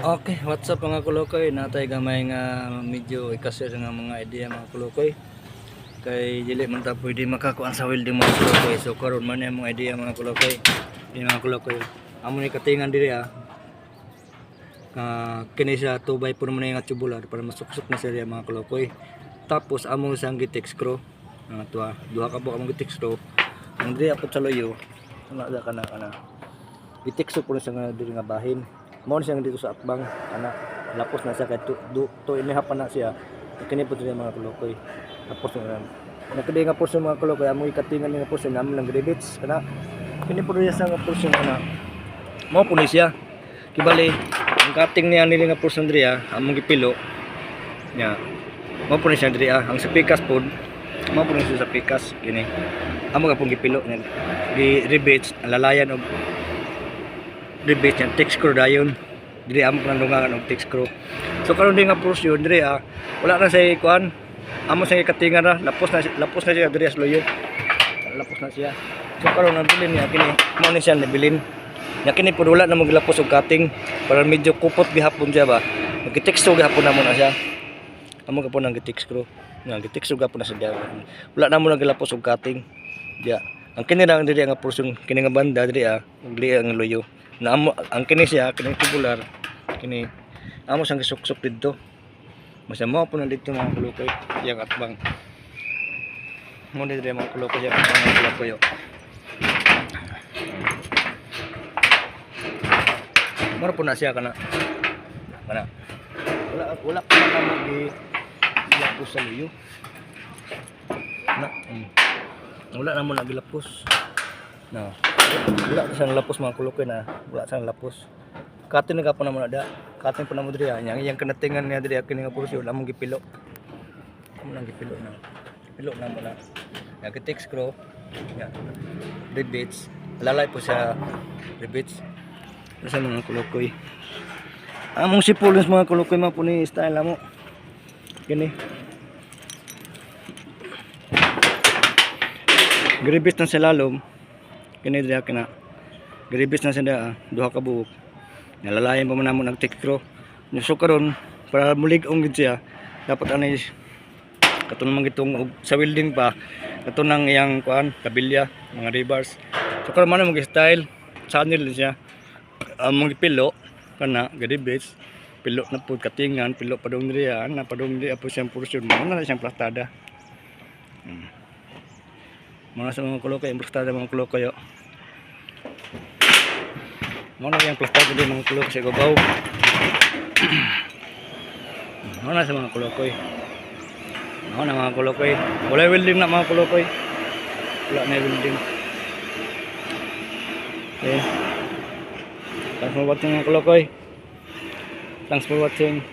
Okay, what's up mga kulokoy? Natay gamay nga medyo ikasir nga mga idea mga kulokoy. Kay dili man ta pwede makakuan sa welding mga kulokoy. So karon man yung mga idea mga kulokoy. Yung mga kulokoy. Amo ni katingan diri kini siya tubay puno man nga tubular para masuksok na siya mga kulokoy. Tapos amo sang gitex screw. Duha ka buok among gitex screw. Ang diri apot sa loyo. Ana kana. Gitex screw puno siya nga diri nga bahin. Mao siya dito sa atbang lapos na siya kay to inihap na siya kini po siya mga kulokoy. Tapos nakadi nga portion mga kulokoy amo ikatingan nga portion namin lang rivets kana kini po siya nga portion mao po ni siya kibali ang cutting niya nili nga portion diri among gipilo nya mao po ni siya diri ang sa pikas pod mao po ni siya sa pikas kini amo ga pong gipilo nya di rivets lalayan og rivets yang text screw dayon diri amo panandungan og text screw. So karon di nga portion diri wala na say kuan amo say katingan ra lapos na siya diri sa loyo. Lapos na siya. So karon nabilin niya kini mao ni siya nabilin. Nya kini pud wala na maglapos og cutting para medyo kupot gihapon siya ba. Nagitext screw gihapon na mo na siya. Amo gapon ang text screw. Nga gitext screw gapon na siya. Wala na mo naglapos og cutting. Diya. Ang kini lang diri nga portion kini nga banda diri ugli ang loyo. Na amo ang kini siya kini tubular kini amo sang gisuksok didto masama po na dito mga kulokoy yang atbang mo dito mga kulokoy yang atbang mga kulokoy maro po na siya kana wala pa na mo gilapos sa liyo wala na mo na gilapos na wala sang lapos mga kulokoy na wala sang lapos katin nga po na mo na katin po na mo diri yang kanatingan niya diri kini nga portion among gipilo among gipilo na mo na nagitex screw ya rivets lalay po sa rivets sa mga kulokoy among sipulons mga kulokoy mga po ni style amo kini gribis na sa lalom kini diri kana gribis na sa duha ka buok nalalayan pa man namo nag-text screw so karon para mulig-ong gid siya dapat anay katon man gitong sa welding pa katon nang iyang kuan kabilya mga rebars so karon man mo style channel siya among gipilo kana gadibits pilo na pud katingan pilo padung diri na padung diri apo siyang portion mo na siyang plastada mga sa mga kulokoy ang plastada mga kulokoy mana yang plastik din mga kulokoy sa gabaw mana sa mga kulokoy mana mga kulokoy wala welding na mga kulokoy wala na welding okay thanks for watching mga kulokoy thanks for watching